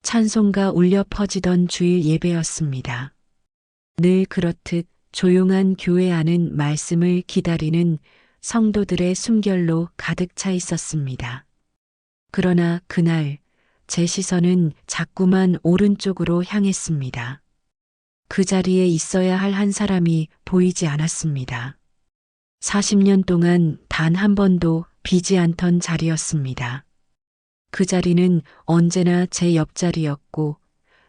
찬송가 울려 퍼지던 주일 예배였습니다. 늘 그렇듯 조용한 교회 안은 말씀을 기다리는 성도들의 숨결로 가득 차 있었습니다. 그러나 그날 제 시선은 자꾸만 오른쪽으로 향했습니다. 그 자리에 있어야 할 한 사람이 보이지 않았습니다. 40년 동안 단 한 번도 비지 않던 자리였습니다. 그 자리는 언제나 제 옆자리였고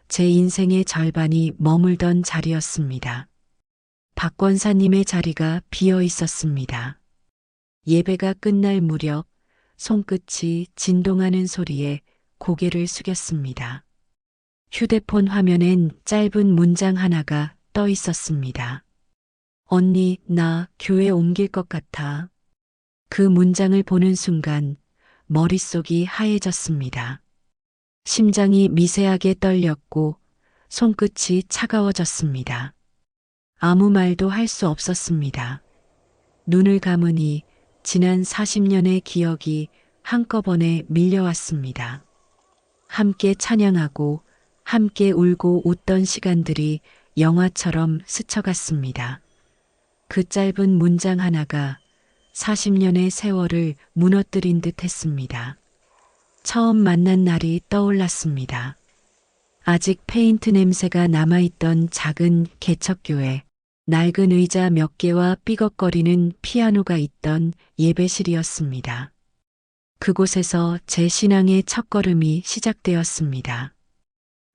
제 인생의 절반이 머물던 자리였습니다. 박 권사님의 자리가 비어 있었습니다. 예배가 끝날 무렵 손끝이 진동하는 소리에 고개를 숙였습니다. 휴대폰 화면엔 짧은 문장 하나가 떠 있었습니다. 언니, 나 교회 옮길 것 같아. 그 문장을 보는 순간 머릿속이 하얘졌습니다. 심장이 미세하게 떨렸고 손끝이 차가워졌습니다. 아무 말도 할 수 없었습니다. 눈을 감으니 지난 40년의 기억이 한꺼번에 밀려왔습니다. 함께 찬양하고 함께 울고 웃던 시간들이 영화처럼 스쳐갔습니다. 그 짧은 문장 하나가 40년의 세월을 무너뜨린 듯 했습니다. 처음 만난 날이 떠올랐습니다. 아직 페인트 냄새가 남아있던 작은 개척교회, 낡은 의자 몇 개와 삐걱거리는 피아노가 있던 예배실이었습니다. 그곳에서 제 신앙의 첫걸음이 시작되었습니다.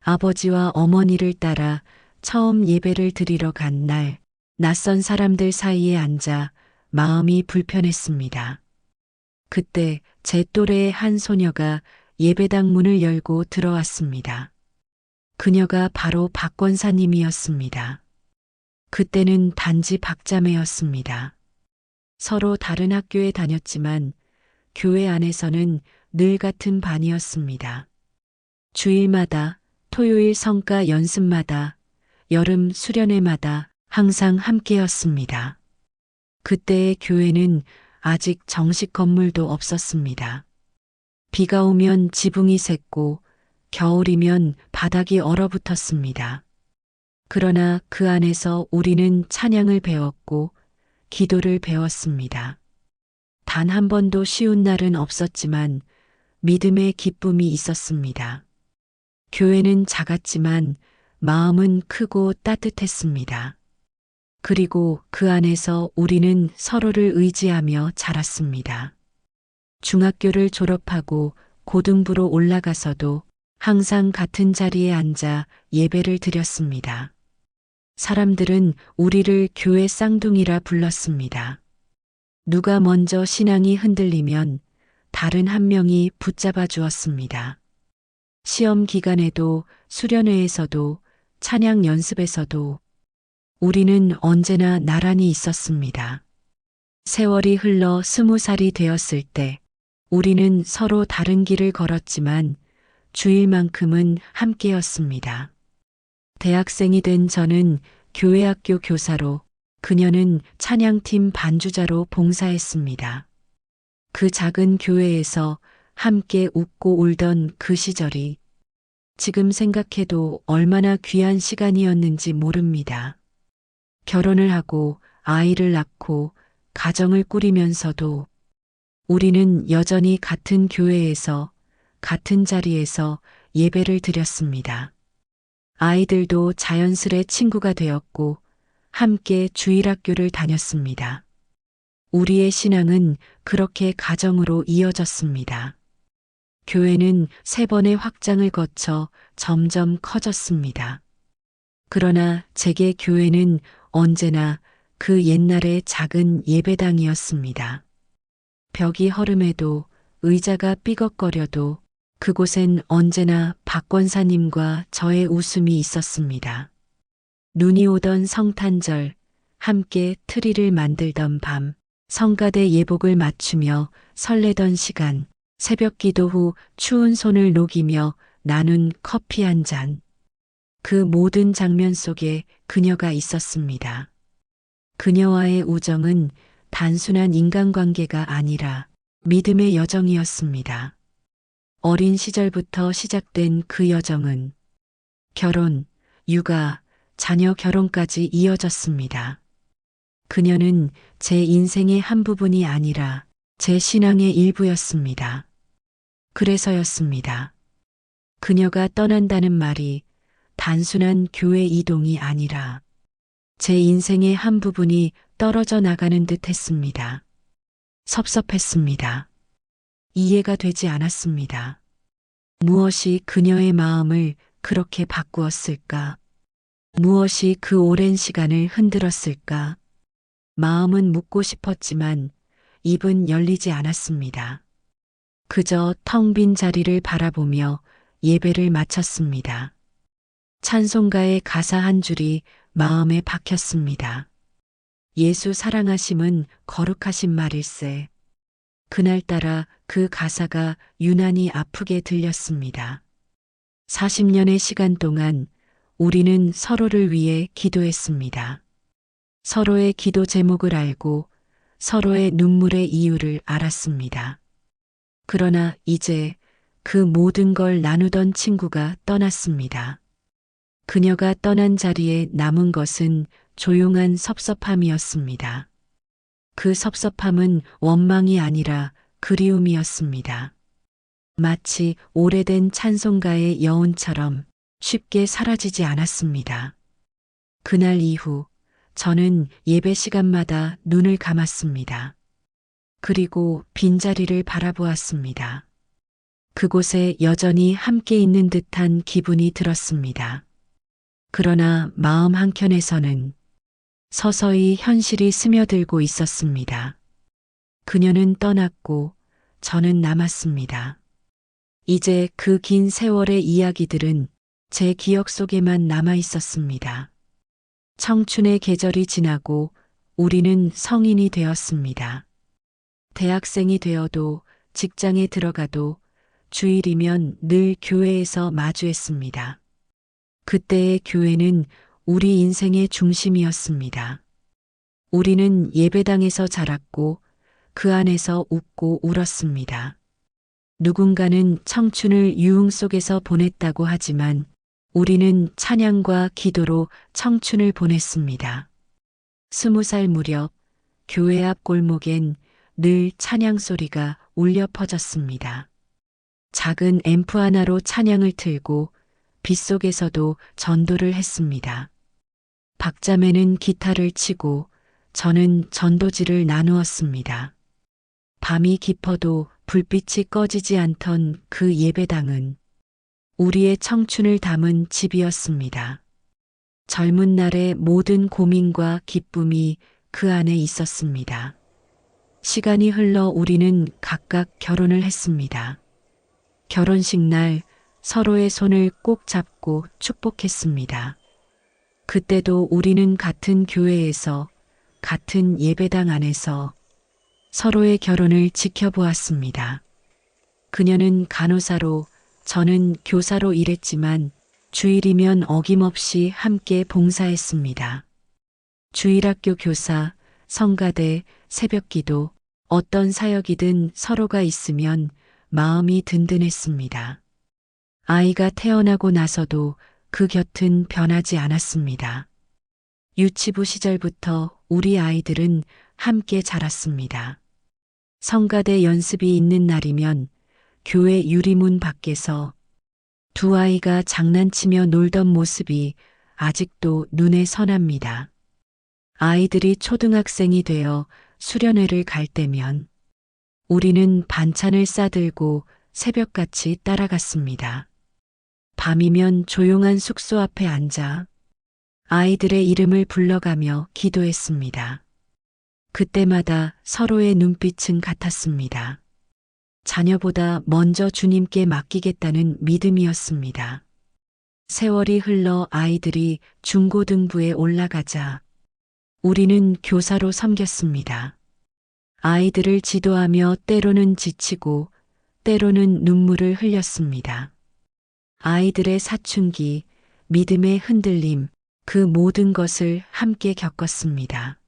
아버지와 어머니를 따라 처음 예배를 드리러 간 날, 낯선 사람들 사이에 앉아 마음이 불편했습니다. 그때 제 또래의 한 소녀가 예배당 문을 열고 들어왔습니다. 그녀가 바로 박 권사님이었습니다. 그때는 단지 박자매였습니다. 서로 다른 학교에 다녔지만 교회 안에서는 늘 같은 반이었습니다. 주일마다, 토요일 성가 연습마다, 여름 수련회마다 항상 함께였습니다. 그때의 교회는 아직 정식 건물도 없었습니다. 비가 오면 지붕이 샜고 겨울이면 바닥이 얼어붙었습니다. 그러나 그 안에서 우리는 찬양을 배웠고 기도를 배웠습니다. 단 한 번도 쉬운 날은 없었지만 믿음의 기쁨이 있었습니다. 교회는 작았지만 마음은 크고 따뜻했습니다. 그리고 그 안에서 우리는 서로를 의지하며 자랐습니다. 중학교를 졸업하고 고등부로 올라가서도 항상 같은 자리에 앉아 예배를 드렸습니다. 사람들은 우리를 교회 쌍둥이라 불렀습니다. 누가 먼저 신앙이 흔들리면 다른 한 명이 붙잡아 주었습니다. 시험 기간에도 수련회에서도 찬양 연습에서도 우리는 언제나 나란히 있었습니다. 세월이 흘러 20살이 되었을 때 우리는 서로 다른 길을 걸었지만 주일만큼은 함께였습니다. 대학생이 된 저는 교회학교 교사로, 그녀는 찬양팀 반주자로 봉사했습니다. 그 작은 교회에서 함께 웃고 울던 그 시절이 지금 생각해도 얼마나 귀한 시간이었는지 모릅니다. 결혼을 하고 아이를 낳고 가정을 꾸리면서도 우리는 여전히 같은 교회에서 같은 자리에서 예배를 드렸습니다. 아이들도 자연스레 친구가 되었고 함께 주일학교를 다녔습니다. 우리의 신앙은 그렇게 가정으로 이어졌습니다. 교회는 3번의 확장을 거쳐 점점 커졌습니다. 그러나 제게 교회는 언제나 그 옛날의 작은 예배당이었습니다. 벽이 허름해도 의자가 삐걱거려도 그곳엔 언제나 박 권사님과 저의 웃음이 있었습니다. 눈이 오던 성탄절, 함께 트리를 만들던 밤, 성가대 예복을 맞추며 설레던 시간, 새벽 기도 후 추운 손을 녹이며 나눈 커피 한 잔. 그 모든 장면 속에 그녀가 있었습니다. 그녀와의 우정은 단순한 인간관계가 아니라 믿음의 여정이었습니다. 어린 시절부터 시작된 그 여정은 결혼, 육아, 자녀 결혼까지 이어졌습니다. 그녀는 제 인생의 한 부분이 아니라 제 신앙의 일부였습니다. 그래서였습니다. 그녀가 떠난다는 말이 단순한 교회 이동이 아니라 제 인생의 한 부분이 떨어져 나가는 듯 했습니다. 섭섭했습니다. 이해가 되지 않았습니다. 무엇이 그녀의 마음을 그렇게 바꾸었을까? 무엇이 그 오랜 시간을 흔들었을까? 마음은 묻고 싶었지만 입은 열리지 않았습니다. 그저 텅 빈 자리를 바라보며 예배를 마쳤습니다. 찬송가의 가사 한 줄이 마음에 박혔습니다. 예수 사랑하심은 거룩하신 말일세. 그날따라 그 가사가 유난히 아프게 들렸습니다. 40년의 시간 동안 우리는 서로를 위해 기도했습니다. 서로의 기도 제목을 알고 서로의 눈물의 이유를 알았습니다. 그러나 이제 그 모든 걸 나누던 친구가 떠났습니다. 그녀가 떠난 자리에 남은 것은 조용한 섭섭함이었습니다. 그 섭섭함은 원망이 아니라 그리움이었습니다. 마치 오래된 찬송가의 여운처럼 쉽게 사라지지 않았습니다. 그날 이후 저는 예배 시간마다 눈을 감았습니다. 그리고 빈자리를 바라보았습니다. 그곳에 여전히 함께 있는 듯한 기분이 들었습니다. 그러나 마음 한켠에서는 서서히 현실이 스며들고 있었습니다. 그녀는 떠났고 저는 남았습니다. 이제 그 긴 세월의 이야기들은 제 기억 속에만 남아 있었습니다. 청춘의 계절이 지나고 우리는 성인이 되었습니다. 대학생이 되어도 직장에 들어가도 주일이면 늘 교회에서 마주했습니다. 그때의 교회는 우리 인생의 중심이었습니다. 우리는 예배당에서 자랐고 그 안에서 웃고 울었습니다. 누군가는 청춘을 유흥 속에서 보냈다고 하지만 우리는 찬양과 기도로 청춘을 보냈습니다. 20살 무렵 교회 앞 골목엔 늘 찬양 소리가 울려 퍼졌습니다. 작은 앰프 하나로 찬양을 틀고 빗속에서도 전도를 했습니다. 박자매는 기타를 치고 저는 전도지를 나누었습니다. 밤이 깊어도 불빛이 꺼지지 않던 그 예배당은 우리의 청춘을 담은 집이었습니다. 젊은 날의 모든 고민과 기쁨이 그 안에 있었습니다. 시간이 흘러 우리는 각각 결혼을 했습니다. 결혼식 날 서로의 손을 꼭 잡고 축복했습니다. 그때도 우리는 같은 교회에서 같은 예배당 안에서 서로의 결혼을 지켜보았습니다. 그녀는 간호사로 저는 교사로 일했지만 주일이면 어김없이 함께 봉사했습니다. 주일학교 교사, 성가대, 새벽기도, 어떤 사역이든 서로가 있으면 마음이 든든했습니다. 아이가 태어나고 나서도 그 곁은 변하지 않았습니다. 유치부 시절부터 우리 아이들은 함께 자랐습니다. 성가대 연습이 있는 날이면 교회 유리문 밖에서 두 아이가 장난치며 놀던 모습이 아직도 눈에 선합니다. 아이들이 초등학생이 되어 수련회를 갈 때면 우리는 반찬을 싸들고 새벽같이 따라갔습니다. 밤이면 조용한 숙소 앞에 앉아 아이들의 이름을 불러가며 기도했습니다. 그때마다 서로의 눈빛은 같았습니다. 자녀보다 먼저 주님께 맡기겠다는 믿음이었습니다. 세월이 흘러 아이들이 중고등부에 올라가자 우리는 교사로 섬겼습니다. 아이들을 지도하며 때로는 지치고 때로는 눈물을 흘렸습니다. 아이들의 사춘기, 믿음의 흔들림, 그 모든 것을 함께 겪었습니다.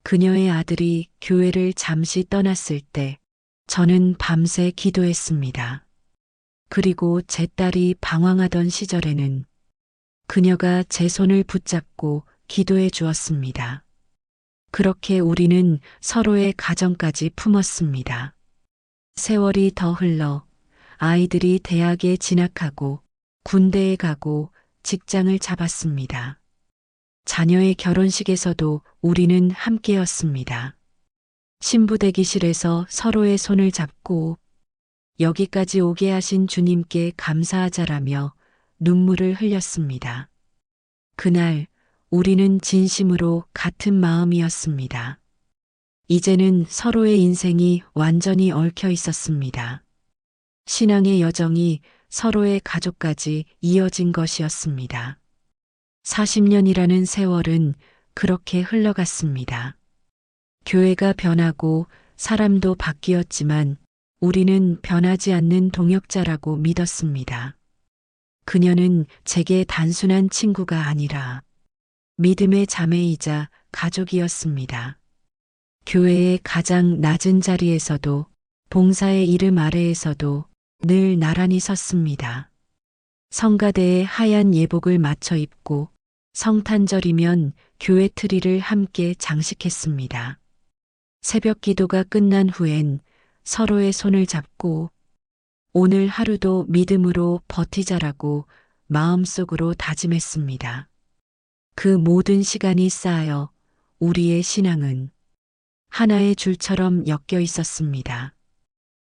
그녀의 아들이 교회를 잠시 떠났을 때 저는 밤새 기도했습니다. 그리고 제 딸이 방황하던 시절에는 그녀가 제 손을 붙잡고 기도해 주었습니다. 그렇게 우리는 서로의 가정까지 품었습니다. 세월이 더 흘러 아이들이 대학에 진학하고 군대에 가고 직장을 잡았습니다. 자녀의 결혼식에서도 우리는 함께였습니다. 신부 대기실에서 서로의 손을 잡고 여기까지 오게 하신 주님께 감사하자라며 눈물을 흘렸습니다. 그날 우리는 진심으로 같은 마음이었습니다. 이제는 서로의 인생이 완전히 얽혀 있었습니다. 신앙의 여정이 서로의 가족까지 이어진 것이었습니다. 40년이라는 세월은 그렇게 흘러갔습니다. 교회가 변하고 사람도 바뀌었지만 우리는 변하지 않는 동역자라고 믿었습니다. 그녀는 제게 단순한 친구가 아니라 믿음의 자매이자 가족이었습니다. 교회의 가장 낮은 자리에서도 봉사의 이름 아래에서도 늘 나란히 섰습니다. 성가대에 하얀 예복을 맞춰 입고 성탄절이면 교회 트리를 함께 장식했습니다. 새벽 기도가 끝난 후엔 서로의 손을 잡고 오늘 하루도 믿음으로 버티자라고 마음속으로 다짐했습니다. 그 모든 시간이 쌓여 우리의 신앙은 하나의 줄처럼 엮여 있었습니다.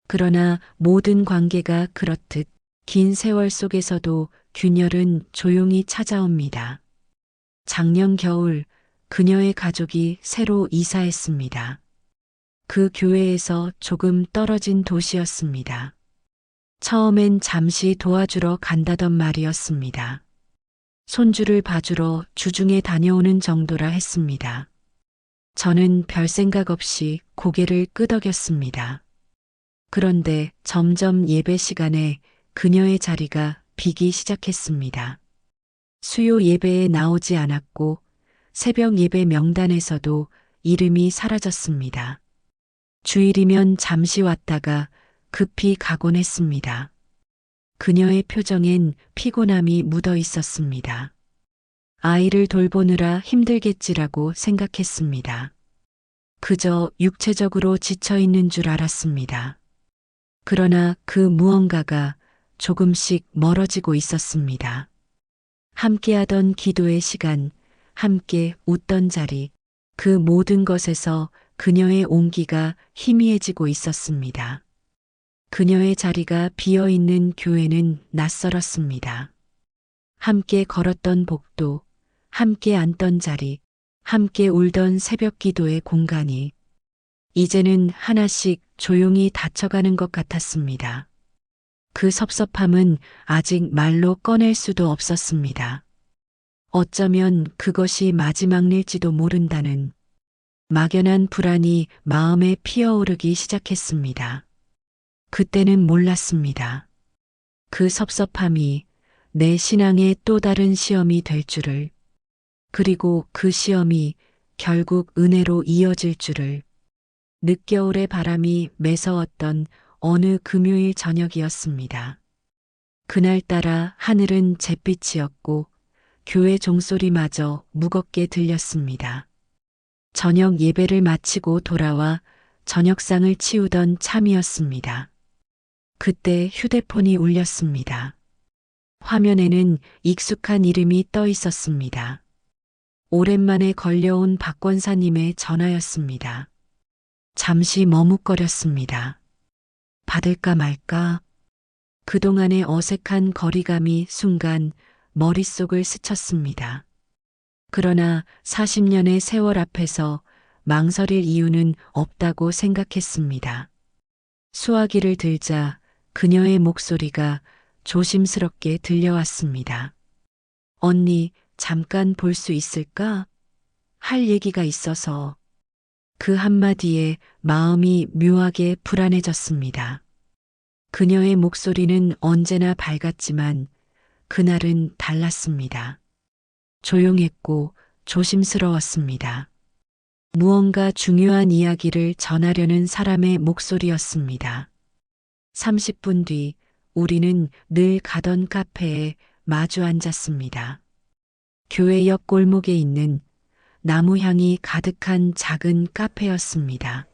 그러나 모든 관계가 그렇듯 긴 세월 속에서도 균열은 조용히 찾아옵니다. 작년 겨울 그녀의 가족이 새로 이사했습니다. 그 교회에서 조금 떨어진 도시였습니다. 처음엔 잠시 도와주러 간다던 말이었습니다. 손주를 봐주러 주중에 다녀오는 정도라 했습니다. 저는 별 생각 없이 고개를 끄덕였습니다. 그런데 점점 예배 시간에 그녀의 자리가 비기 시작했습니다. 수요 예배에 나오지 않았고 새벽 예배 명단에서도 이름이 사라졌습니다. 주일이면 잠시 왔다가 급히 가곤 했습니다. 그녀의 표정엔 피곤함이 묻어 있었습니다. 아이를 돌보느라 힘들겠지라고 생각했습니다. 그저 육체적으로 지쳐 있는 줄 알았습니다. 그러나 그 무언가가 조금씩 멀어지고 있었습니다. 함께하던 기도의 시간, 함께 웃던 자리, 그 모든 것에서 그녀의 온기가 희미해지고 있었습니다. 그녀의 자리가 비어있는 교회는 낯설었습니다. 함께 걸었던 복도, 함께 앉던 자리, 함께 울던 새벽 기도의 공간이 이제는 하나씩 조용히 닫혀가는 것 같았습니다. 그 섭섭함은 아직 말로 꺼낼 수도 없었습니다. 어쩌면 그것이 마지막일지도 모른다는 막연한 불안이 마음에 피어오르기 시작했습니다. 그때는 몰랐습니다. 그 섭섭함이 내 신앙의 또 다른 시험이 될 줄을, 그리고 그 시험이 결국 은혜로 이어질 줄을. 늦겨울의 바람이 매서웠던 어느 금요일 저녁이었습니다. 그날따라 하늘은 잿빛이었고 교회 종소리마저 무겁게 들렸습니다. 저녁 예배를 마치고 돌아와 저녁상을 치우던 참이었습니다. 그때 휴대폰이 울렸습니다. 화면에는 익숙한 이름이 떠 있었습니다. 오랜만에 걸려온 박 권사님의 전화였습니다. 잠시 머뭇거렸습니다. 받을까 말까? 그동안의 어색한 거리감이 순간 머릿속을 스쳤습니다. 그러나 40년의 세월 앞에서 망설일 이유는 없다고 생각했습니다. 수화기를 들자 그녀의 목소리가 조심스럽게 들려왔습니다. 언니, 잠깐 볼 수 있을까? 할 얘기가 있어서. 그 한마디에 마음이 묘하게 불안해졌습니다. 그녀의 목소리는 언제나 밝았지만 그날은 달랐습니다. 조용했고 조심스러웠습니다. 무언가 중요한 이야기를 전하려는 사람의 목소리였습니다. 30분 뒤 우리는 늘 가던 카페에 마주 앉았습니다. 교회 옆 골목에 있는 나무 향이 가득한 작은 카페였습니다.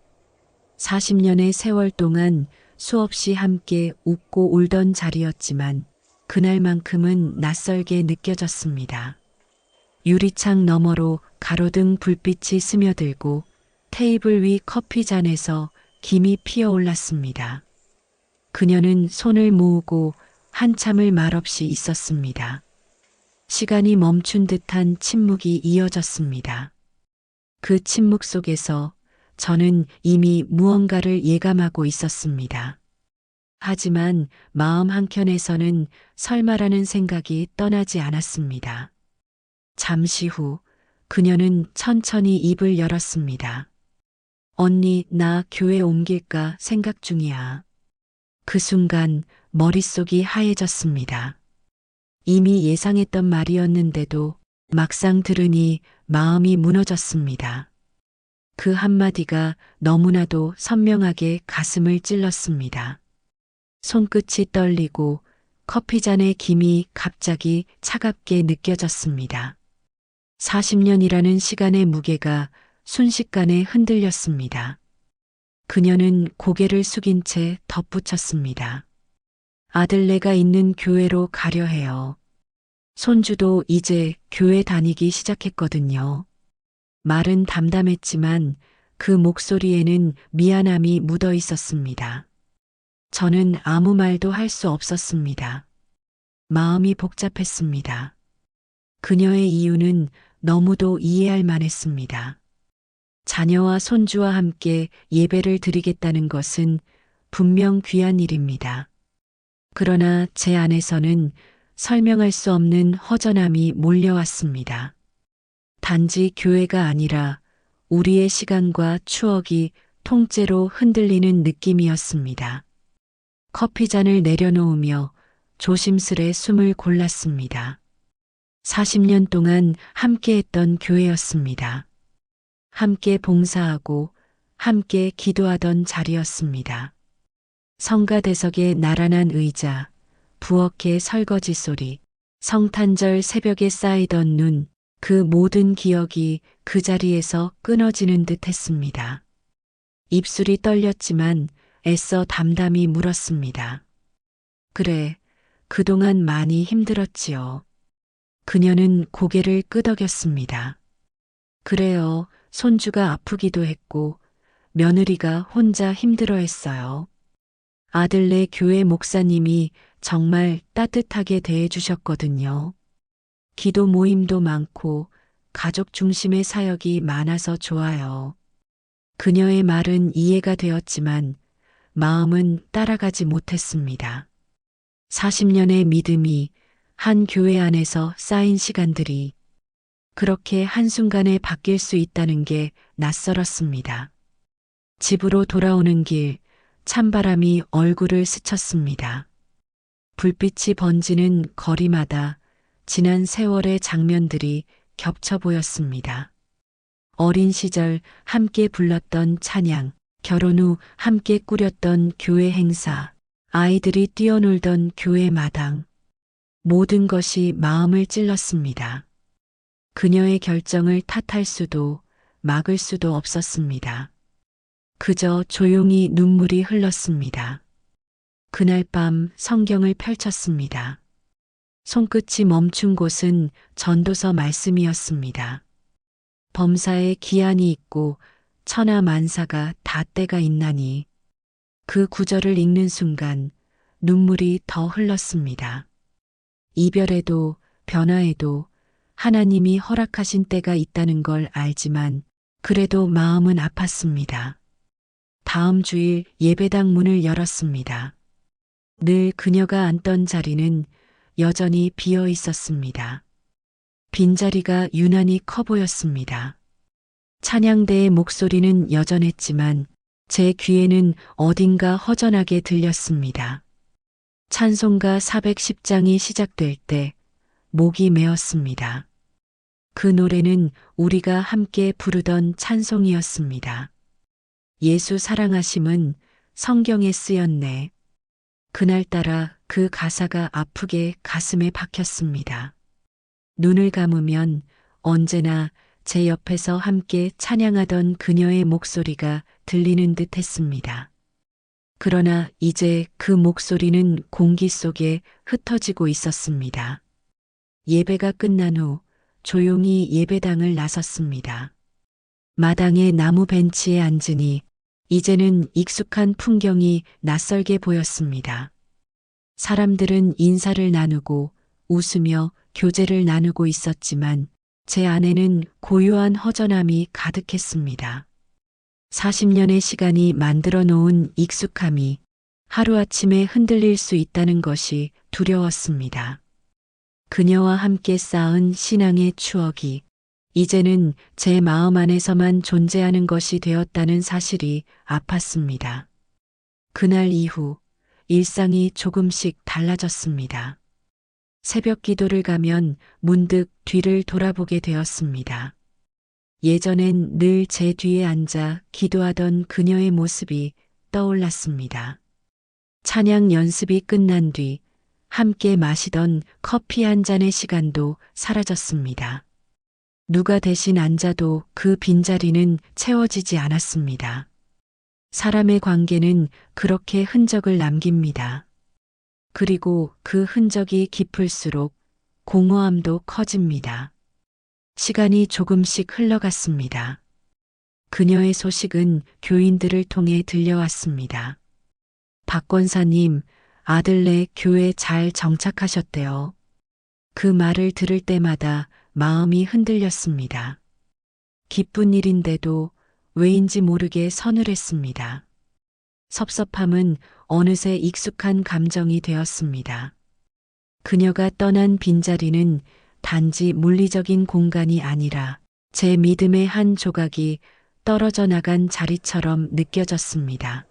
40년의 세월 동안 수없이 함께 웃고 울던 자리였지만 그날만큼은 낯설게 느껴졌습니다. 유리창 너머로 가로등 불빛이 스며들고 테이블 위 커피잔에서 김이 피어올랐습니다. 그녀는 손을 모으고 한참을 말없이 있었습니다. 시간이 멈춘 듯한 침묵이 이어졌습니다. 그 침묵 속에서 저는 이미 무언가를 예감하고 있었습니다. 하지만 마음 한켠에서는 설마라는 생각이 떠나지 않았습니다. 잠시 후 그녀는 천천히 입을 열었습니다. 언니, 나 교회 옮길까 생각 중이야. 그 순간 머릿속이 하얘졌습니다. 이미 예상했던 말이었는데도 막상 들으니 마음이 무너졌습니다. 그 한마디가 너무나도 선명하게 가슴을 찔렀습니다. 손끝이 떨리고 커피잔의 김이 갑자기 차갑게 느껴졌습니다. 40년이라는 시간의 무게가 순식간에 흔들렸습니다. 그녀는 고개를 숙인 채 덧붙였습니다. 아들네가 있는 교회로 가려 해요. 손주도 이제 교회 다니기 시작했거든요. 말은 담담했지만 그 목소리에는 미안함이 묻어 있었습니다. 저는 아무 말도 할 수 없었습니다. 마음이 복잡했습니다. 그녀의 이유는 너무도 이해할 만했습니다. 자녀와 손주와 함께 예배를 드리겠다는 것은 분명 귀한 일입니다. 그러나 제 안에서는 설명할 수 없는 허전함이 몰려왔습니다. 단지 교회가 아니라 우리의 시간과 추억이 통째로 흔들리는 느낌이었습니다. 커피잔을 내려놓으며 조심스레 숨을 골랐습니다. 40년 동안 함께했던 교회였습니다. 함께 봉사하고 함께 기도하던 자리였습니다. 성가대석의 나란한 의자, 부엌의 설거지 소리, 성탄절 새벽에 쌓이던 눈, 그 모든 기억이 그 자리에서 끊어지는 듯 했습니다. 입술이 떨렸지만 애써 담담히 물었습니다. 그래, 그동안 많이 힘들었지요. 그녀는 고개를 끄덕였습니다. 그래요, 손주가 아프기도 했고 며느리가 혼자 힘들어했어요. 아들네 교회 목사님이 정말 따뜻하게 대해주셨거든요. 기도 모임도 많고 가족 중심의 사역이 많아서 좋아요. 그녀의 말은 이해가 되었지만 마음은 따라가지 못했습니다. 40년의 믿음이 한 교회 안에서 쌓인 시간들이 그렇게 한순간에 바뀔 수 있다는 게 낯설었습니다. 집으로 돌아오는 길, 찬바람이 얼굴을 스쳤습니다. 불빛이 번지는 거리마다 지난 세월의 장면들이 겹쳐 보였습니다. 어린 시절 함께 불렀던 찬양, 결혼 후 함께 꾸렸던 교회 행사, 아이들이 뛰어놀던 교회 마당. 모든 것이 마음을 찔렀습니다. 그녀의 결정을 탓할 수도 막을 수도 없었습니다. 그저 조용히 눈물이 흘렀습니다. 그날 밤 성경을 펼쳤습니다. 손끝이 멈춘 곳은 전도서 말씀이었습니다. 범사에 기한이 있고 천하 만사가 다 때가 있나니. 그 구절을 읽는 순간 눈물이 더 흘렀습니다. 이별에도 변화에도 하나님이 허락하신 때가 있다는 걸 알지만 그래도 마음은 아팠습니다. 다음 주일 예배당 문을 열었습니다. 늘 그녀가 앉던 자리는 여전히 비어 있었습니다. 빈자리가 유난히 커 보였습니다. 찬양대의 목소리는 여전했지만 제 귀에는 어딘가 허전하게 들렸습니다. 찬송가 410장이 시작될 때 목이 메었습니다. 그 노래는 우리가 함께 부르던 찬송이었습니다. 예수 사랑하심은 성경에 쓰였네. 그날따라 그 가사가 아프게 가슴에 박혔습니다. 눈을 감으면 언제나 제 옆에서 함께 찬양하던 그녀의 목소리가 들리는 듯 했습니다. 그러나 이제 그 목소리는 공기 속에 흩어지고 있었습니다. 예배가 끝난 후 조용히 예배당을 나섰습니다. 마당의 나무 벤치에 앉으니 이제는 익숙한 풍경이 낯설게 보였습니다. 사람들은 인사를 나누고 웃으며 교제를 나누고 있었지만 제 안에는 고요한 허전함이 가득했습니다. 40년의 시간이 만들어 놓은 익숙함이 하루아침에 흔들릴 수 있다는 것이 두려웠습니다. 그녀와 함께 쌓은 신앙의 추억이 이제는 제 마음 안에서만 존재하는 것이 되었다는 사실이 아팠습니다. 그날 이후 일상이 조금씩 달라졌습니다. 새벽 기도를 가면 문득 뒤를 돌아보게 되었습니다. 예전엔 늘 제 뒤에 앉아 기도하던 그녀의 모습이 떠올랐습니다. 찬양 연습이 끝난 뒤 함께 마시던 커피 한 잔의 시간도 사라졌습니다. 누가 대신 앉아도 그 빈자리는 채워지지 않았습니다. 사람의 관계는 그렇게 흔적을 남깁니다. 그리고 그 흔적이 깊을수록 공허함도 커집니다. 시간이 조금씩 흘러갔습니다. 그녀의 소식은 교인들을 통해 들려왔습니다. 박 권사님, 아들네 교회 잘 정착하셨대요. 그 말을 들을 때마다 마음이 흔들렸습니다. 기쁜 일인데도 왜인지 모르게 서늘했습니다. 섭섭함은 어느새 익숙한 감정이 되었습니다. 그녀가 떠난 빈자리는 단지 물리적인 공간이 아니라 제 믿음의 한 조각이 떨어져 나간 자리처럼 느껴졌습니다.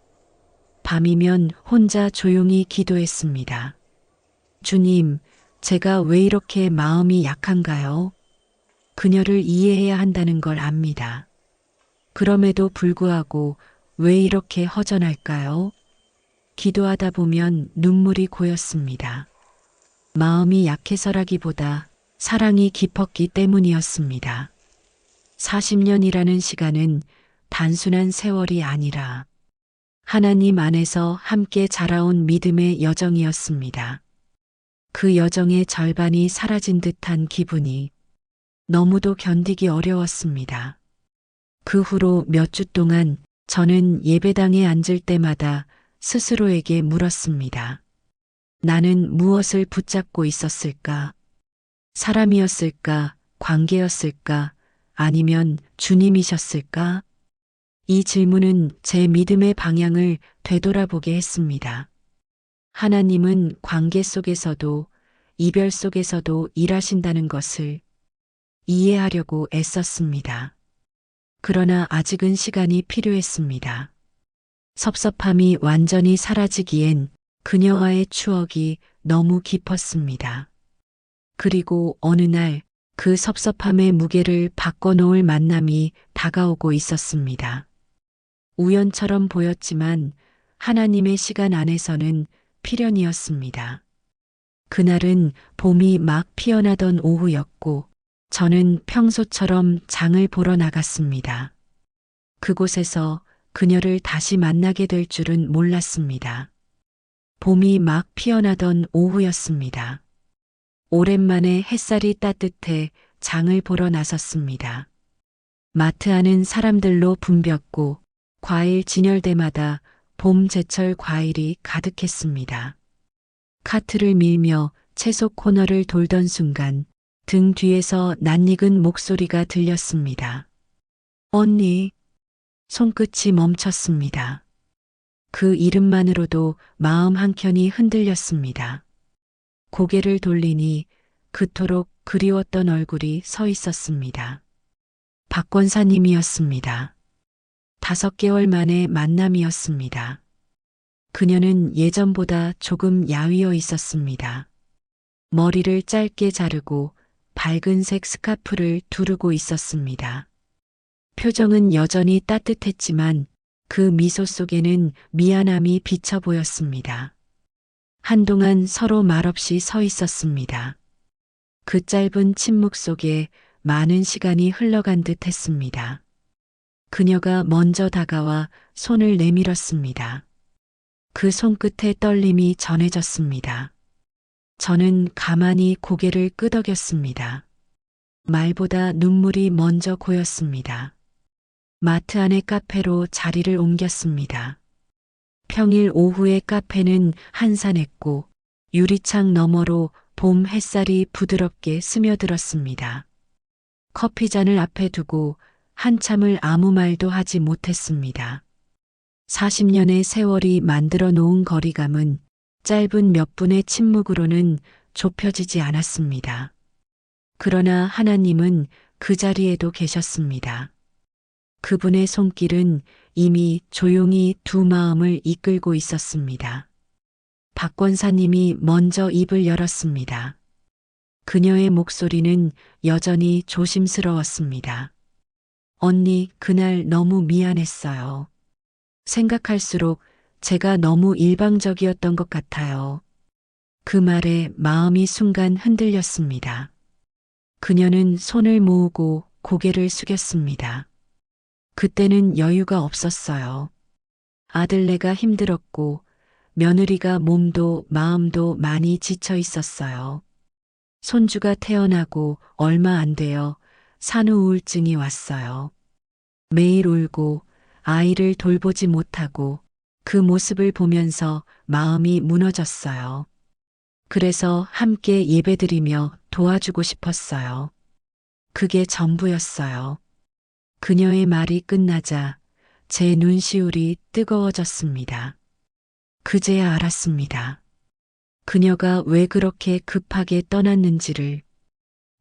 밤이면 혼자 조용히 기도했습니다. 주님, 제가 왜 이렇게 마음이 약한가요? 그녀를 이해해야 한다는 걸 압니다. 그럼에도 불구하고 왜 이렇게 허전할까요? 기도하다 보면 눈물이 고였습니다. 마음이 약해서라기보다 사랑이 깊었기 때문이었습니다. 40년이라는 시간은 단순한 세월이 아니라 하나님 안에서 함께 자라온 믿음의 여정이었습니다. 그 여정의 절반이 사라진 듯한 기분이 너무도 견디기 어려웠습니다. 그 후로 몇 주 동안 저는 예배당에 앉을 때마다 스스로에게 물었습니다. 나는 무엇을 붙잡고 있었을까? 사람이었을까? 관계였을까? 아니면 주님이셨을까? 이 질문은 제 믿음의 방향을 되돌아보게 했습니다. 하나님은 관계 속에서도 이별 속에서도 일하신다는 것을 이해하려고 애썼습니다. 그러나 아직은 시간이 필요했습니다. 섭섭함이 완전히 사라지기엔 그녀와의 추억이 너무 깊었습니다. 그리고 어느 날 그 섭섭함의 무게를 바꿔놓을 만남이 다가오고 있었습니다. 우연처럼 보였지만 하나님의 시간 안에서는 필연이었습니다. 그날은 봄이 막 피어나던 오후였고 저는 평소처럼 장을 보러 나갔습니다. 그곳에서 그녀를 다시 만나게 될 줄은 몰랐습니다. 봄이 막 피어나던 오후였습니다. 오랜만에 햇살이 따뜻해 장을 보러 나섰습니다. 마트 안은 사람들로 붐볐고 과일 진열대마다 봄 제철 과일이 가득했습니다. 카트를 밀며 채소 코너를 돌던 순간 등 뒤에서 낯익은 목소리가 들렸습니다. 언니. 손끝이 멈췄습니다. 그 이름만으로도 마음 한켠이 흔들렸습니다. 고개를 돌리니 그토록 그리웠던 얼굴이 서 있었습니다. 박 권사님이었습니다. 5개월 만의 만남이었습니다. 그녀는 예전보다 조금 야위어 있었습니다. 머리를 짧게 자르고 밝은색 스카프를 두르고 있었습니다. 표정은 여전히 따뜻했지만 그 미소 속에는 미안함이 비쳐 보였습니다. 한동안 서로 말없이 서 있었습니다. 그 짧은 침묵 속에 많은 시간이 흘러간 듯 했습니다. 그녀가 먼저 다가와 손을 내밀었습니다. 그 손끝의 떨림이 전해졌습니다. 저는 가만히 고개를 끄덕였습니다. 말보다 눈물이 먼저 고였습니다. 마트 안의 카페로 자리를 옮겼습니다. 평일 오후의 카페는 한산했고 유리창 너머로 봄 햇살이 부드럽게 스며들었습니다. 커피잔을 앞에 두고 한참을 아무 말도 하지 못했습니다. 40년의 세월이 만들어 놓은 거리감은 짧은 몇 분의 침묵으로는 좁혀지지 않았습니다. 그러나 하나님은 그 자리에도 계셨습니다. 그분의 손길은 이미 조용히 두 마음을 이끌고 있었습니다. 박 권사님이 먼저 입을 열었습니다. 그녀의 목소리는 여전히 조심스러웠습니다. 언니, 그날 너무 미안했어요. 생각할수록 제가 너무 일방적이었던 것 같아요. 그 말에 마음이 순간 흔들렸습니다. 그녀는 손을 모으고 고개를 숙였습니다. 그때는 여유가 없었어요. 아들네가 힘들었고 며느리가 몸도 마음도 많이 지쳐 있었어요. 손주가 태어나고 얼마 안 되어 산후 우울증이 왔어요. 매일 울고 아이를 돌보지 못하고 그 모습을 보면서 마음이 무너졌어요. 그래서 함께 예배드리며 도와주고 싶었어요. 그게 전부였어요. 그녀의 말이 끝나자 제 눈시울이 뜨거워졌습니다. 그제야 알았습니다. 그녀가 왜 그렇게 급하게 떠났는지를.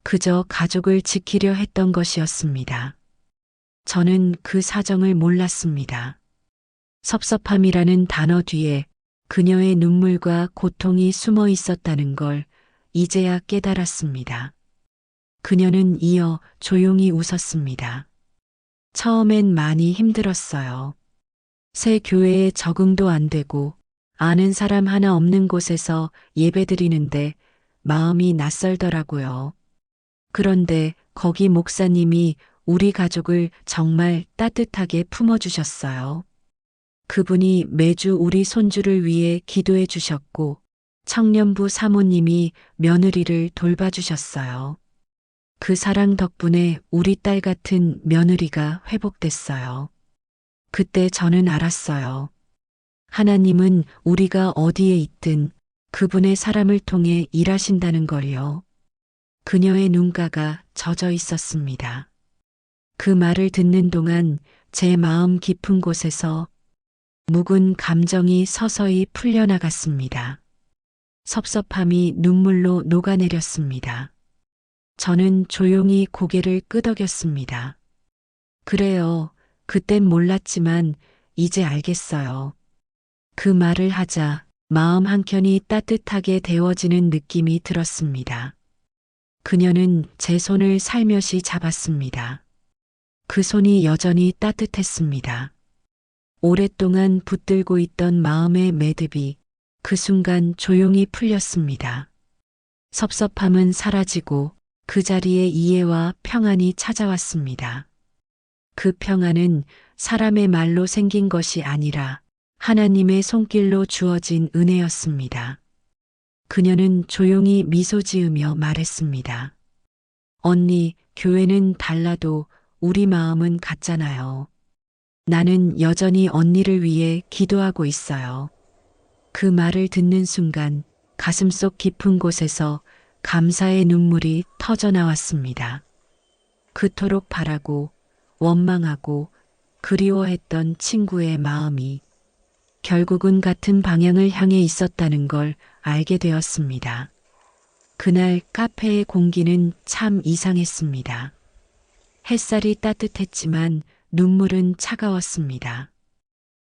그저 가족을 지키려 했던 것이었습니다. 저는 그 사정을 몰랐습니다. 섭섭함이라는 단어 뒤에 그녀의 눈물과 고통이 숨어 있었다는 걸 이제야 깨달았습니다. 그녀는 이어 조용히 웃었습니다. 처음엔 많이 힘들었어요. 새 교회에 적응도 안 되고 아는 사람 하나 없는 곳에서 예배드리는데 마음이 낯설더라고요. 그런데 거기 목사님이 우리 가족을 정말 따뜻하게 품어주셨어요. 그분이 매주 우리 손주를 위해 기도해 주셨고 청년부 사모님이 며느리를 돌봐주셨어요. 그 사랑 덕분에 우리 딸 같은 며느리가 회복됐어요. 그때 저는 알았어요. 하나님은 우리가 어디에 있든 그분의 사람을 통해 일하신다는 걸요. 그녀의 눈가가 젖어 있었습니다. 그 말을 듣는 동안 제 마음 깊은 곳에서 묵은 감정이 서서히 풀려나갔습니다. 섭섭함이 눈물로 녹아내렸습니다. 저는 조용히 고개를 끄덕였습니다. 그래요. 그땐 몰랐지만 이제 알겠어요. 그 말을 하자 마음 한켠이 따뜻하게 데워지는 느낌이 들었습니다. 그녀는 제 손을 살며시 잡았습니다. 그 손이 여전히 따뜻했습니다. 오랫동안 붙들고 있던 마음의 매듭이 그 순간 조용히 풀렸습니다. 섭섭함은 사라지고 그 자리에 이해와 평안이 찾아왔습니다. 그 평안은 사람의 말로 생긴 것이 아니라 하나님의 손길로 주어진 은혜였습니다. 그녀는 조용히 미소 지으며 말했습니다. 언니, 교회는 달라도 우리 마음은 같잖아요. 나는 여전히 언니를 위해 기도하고 있어요. 그 말을 듣는 순간 가슴속 깊은 곳에서 감사의 눈물이 터져 나왔습니다. 그토록 바라고 원망하고 그리워했던 친구의 마음이 결국은 같은 방향을 향해 있었다는 걸 알게 되었습니다. 그날 카페의 공기는 참 이상했습니다. 햇살이 따뜻했지만 눈물은 차가웠습니다.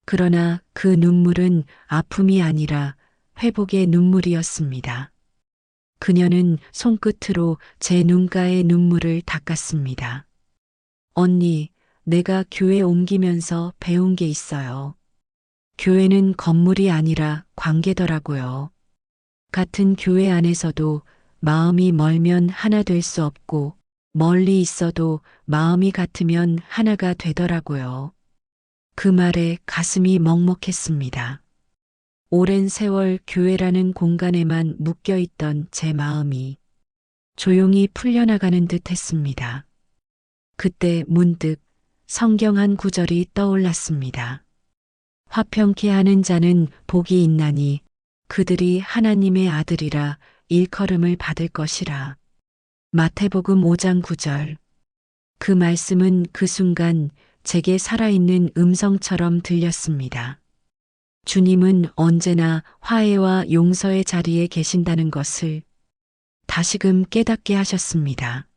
그러나 그 눈물은 아픔이 아니라 회복의 눈물이었습니다. 그녀는 손끝으로 제 눈가의 눈물을 닦았습니다. 언니, 내가 교회 옮기면서 배운 게 있어요. 교회는 건물이 아니라 관계더라고요. 같은 교회 안에서도 마음이 멀면 하나 될 수 없고 멀리 있어도 마음이 같으면 하나가 되더라고요. 그 말에 가슴이 먹먹했습니다. 오랜 세월 교회라는 공간에만 묶여 있던 제 마음이 조용히 풀려나가는 듯 했습니다. 그때 문득 성경 한 구절이 떠올랐습니다. 화평케 하는 자는 복이 있나니 그들이 하나님의 아들이라 일컬음을 받을 것이라. 마태복음 5장 9절. 그 말씀은 그 순간 제게 살아있는 음성처럼 들렸습니다. 주님은 언제나 화해와 용서의 자리에 계신다는 것을 다시금 깨닫게 하셨습니다.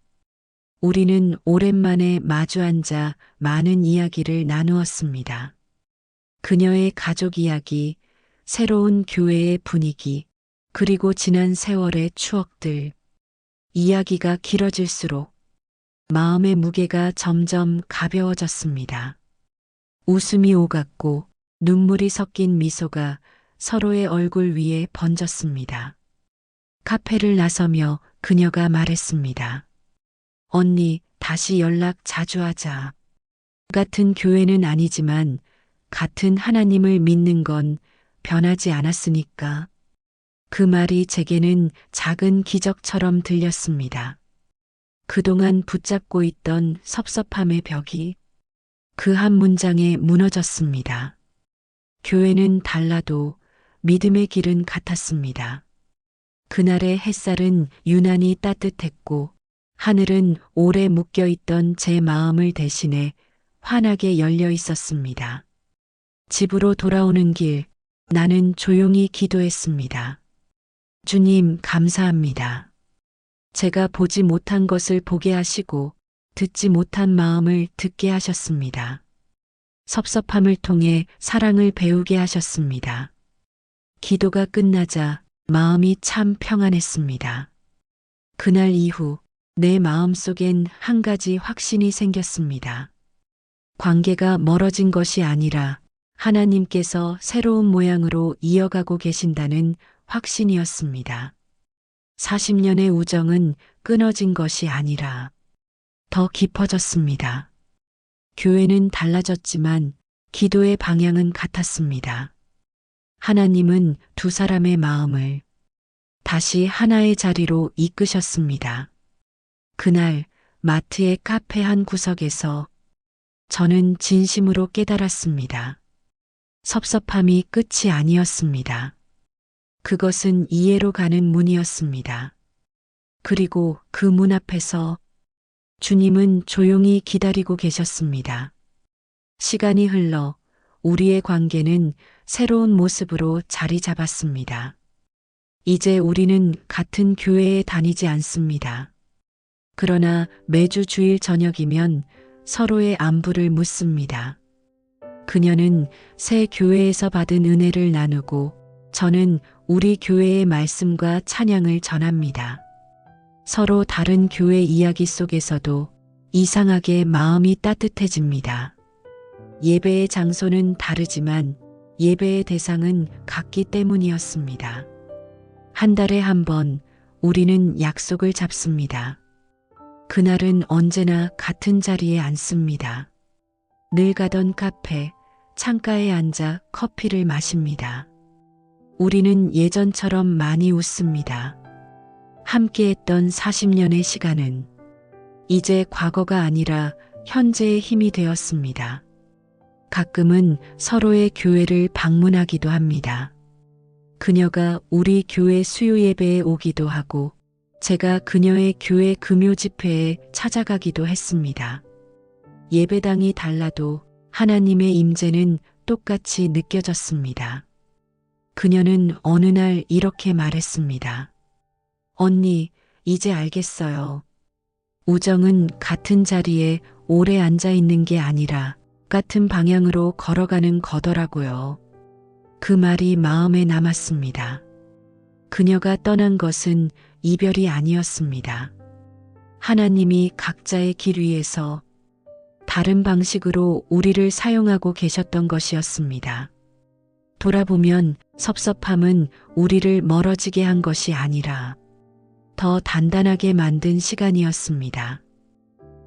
우리는 오랜만에 마주 앉아 많은 이야기를 나누었습니다. 그녀의 가족 이야기, 새로운 교회의 분위기, 그리고 지난 세월의 추억들. 이야기가 길어질수록 마음의 무게가 점점 가벼워졌습니다. 웃음이 오갔고 눈물이 섞인 미소가 서로의 얼굴 위에 번졌습니다. 카페를 나서며 그녀가 말했습니다. 언니, 다시 연락 자주 하자. 같은 교회는 아니지만 같은 하나님을 믿는 건 변하지 않았으니까. 그 말이 제게는 작은 기적처럼 들렸습니다. 그동안 붙잡고 있던 섭섭함의 벽이 그 한 문장에 무너졌습니다. 교회는 달라도 믿음의 길은 같았습니다. 그날의 햇살은 유난히 따뜻했고 하늘은 오래 묶여있던 제 마음을 대신해 환하게 열려 있었습니다. 집으로 돌아오는 길, 나는 조용히 기도했습니다. 주님, 감사합니다. 제가 보지 못한 것을 보게 하시고 듣지 못한 마음을 듣게 하셨습니다. 섭섭함을 통해 사랑을 배우게 하셨습니다. 기도가 끝나자 마음이 참 평안했습니다. 그날 이후 내 마음속엔 한 가지 확신이 생겼습니다. 관계가 멀어진 것이 아니라 하나님께서 새로운 모양으로 이어가고 계신다는 확신이었습니다. 40년의 우정은 끊어진 것이 아니라 더 깊어졌습니다. 교회는 달라졌지만 기도의 방향은 같았습니다. 하나님은 두 사람의 마음을 다시 하나의 자리로 이끄셨습니다. 그날 마트의 카페 한 구석에서 저는 진심으로 깨달았습니다. 섭섭함이 끝이 아니었습니다. 그것은 이해로 가는 문이었습니다. 그리고 그 문 앞에서 주님은 조용히 기다리고 계셨습니다. 시간이 흘러 우리의 관계는 새로운 모습으로 자리 잡았습니다. 이제 우리는 같은 교회에 다니지 않습니다. 그러나 매주 주일 저녁이면 서로의 안부를 묻습니다. 그녀는 새 교회에서 받은 은혜를 나누고 저는 우리 교회의 말씀과 찬양을 전합니다. 서로 다른 교회 이야기 속에서도 이상하게 마음이 따뜻해집니다. 예배의 장소는 다르지만 예배의 대상은 같기 때문이었습니다. 한 달에 한 번 우리는 약속을 잡습니다. 그날은 언제나 같은 자리에 앉습니다. 늘 가던 카페, 창가에 앉아 커피를 마십니다. 우리는 예전처럼 많이 웃습니다. 함께했던 40년의 시간은 이제 과거가 아니라 현재의 힘이 되었습니다. 가끔은 서로의 교회를 방문하기도 합니다. 그녀가 우리 교회 수요 예배에 오기도 하고 제가 그녀의 교회 금요 집회에 찾아가기도 했습니다. 예배당이 달라도 하나님의 임재는 똑같이 느껴졌습니다. 그녀는 어느 날 이렇게 말했습니다. 언니, 이제 알겠어요. 우정은 같은 자리에 오래 앉아 있는 게 아니라 같은 방향으로 걸어가는 거더라고요. 그 말이 마음에 남았습니다. 그녀가 떠난 것은 이별이 아니었습니다. 하나님이 각자의 길 위에서 다른 방식으로 우리를 사용하고 계셨던 것이었습니다. 돌아보면 섭섭함은 우리를 멀어지게 한 것이 아니라 더 단단하게 만든 시간이었습니다.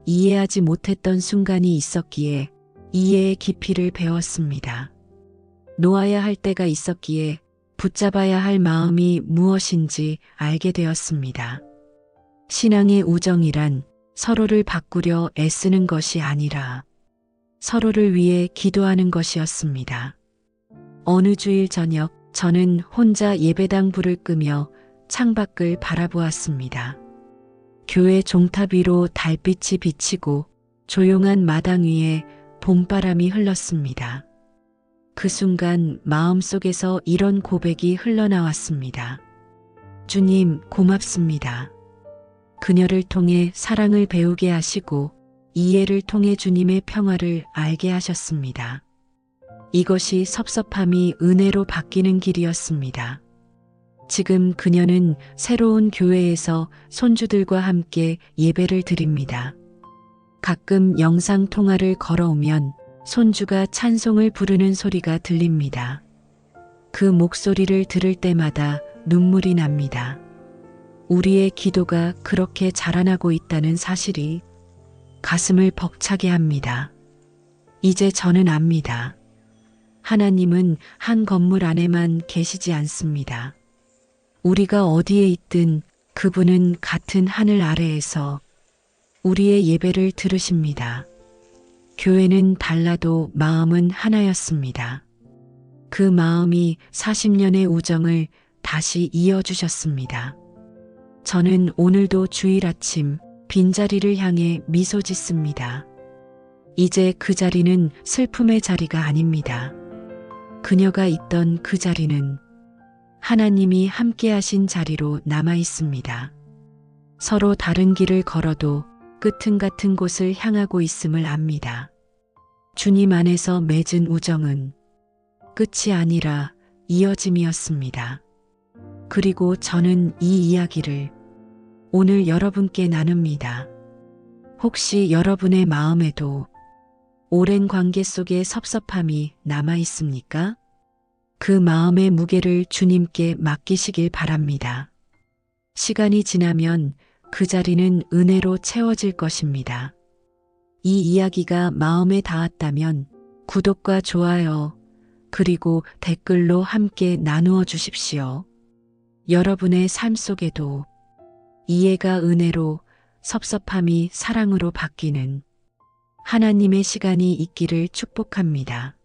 이해하지 못했던 순간이 있었기에 이해의 깊이를 배웠습니다. 놓아야 할 때가 있었기에 붙잡아야 할 마음이 무엇인지 알게 되었습니다. 신앙의 우정이란 서로를 바꾸려 애쓰는 것이 아니라 서로를 위해 기도하는 것이었습니다. 어느 주일 저녁 저는 혼자 예배당 불을 끄며 창밖을 바라보았습니다. 교회 종탑 위로 달빛이 비치고 조용한 마당 위에 봄바람이 흘렀습니다. 그 순간 마음속에서 이런 고백이 흘러나왔습니다. 주님, 고맙습니다. 그녀를 통해 사랑을 배우게 하시고 이해를 통해 주님의 평화를 알게 하셨습니다. 이것이 섭섭함이 은혜로 바뀌는 길이었습니다. 지금 그녀는 새로운 교회에서 손주들과 함께 예배를 드립니다. 가끔 영상 통화를 걸어오면 손주가 찬송을 부르는 소리가 들립니다. 그 목소리를 들을 때마다 눈물이 납니다. 우리의 기도가 그렇게 자라나고 있다는 사실이 가슴을 벅차게 합니다. 이제 저는 압니다. 하나님은 한 건물 안에만 계시지 않습니다. 우리가 어디에 있든 그분은 같은 하늘 아래에서 우리의 예배를 들으십니다. 교회는 달라도 마음은 하나였습니다. 그 마음이 40년의 우정을 다시 이어주셨습니다. 저는 오늘도 주일 아침 빈자리를 향해 미소 짓습니다. 이제 그 자리는 슬픔의 자리가 아닙니다. 그녀가 있던 그 자리는 하나님이 함께 하신 자리로 남아 있습니다. 서로 다른 길을 걸어도 끝은 같은 곳을 향하고 있음을 압니다. 주님 안에서 맺은 우정은 끝이 아니라 이어짐이었습니다. 그리고 저는 이 이야기를 오늘 여러분께 나눕니다. 혹시 여러분의 마음에도 오랜 관계 속에 섭섭함이 남아 있습니까? 그 마음의 무게를 주님께 맡기시길 바랍니다. 시간이 지나면 그 자리는 은혜로 채워질 것입니다. 이 이야기가 마음에 닿았다면 구독과 좋아요 그리고 댓글로 함께 나누어 주십시오. 여러분의 삶 속에도 이해가 은혜로 섭섭함이 사랑으로 바뀌는 하나님의 시간이 있기를 축복합니다.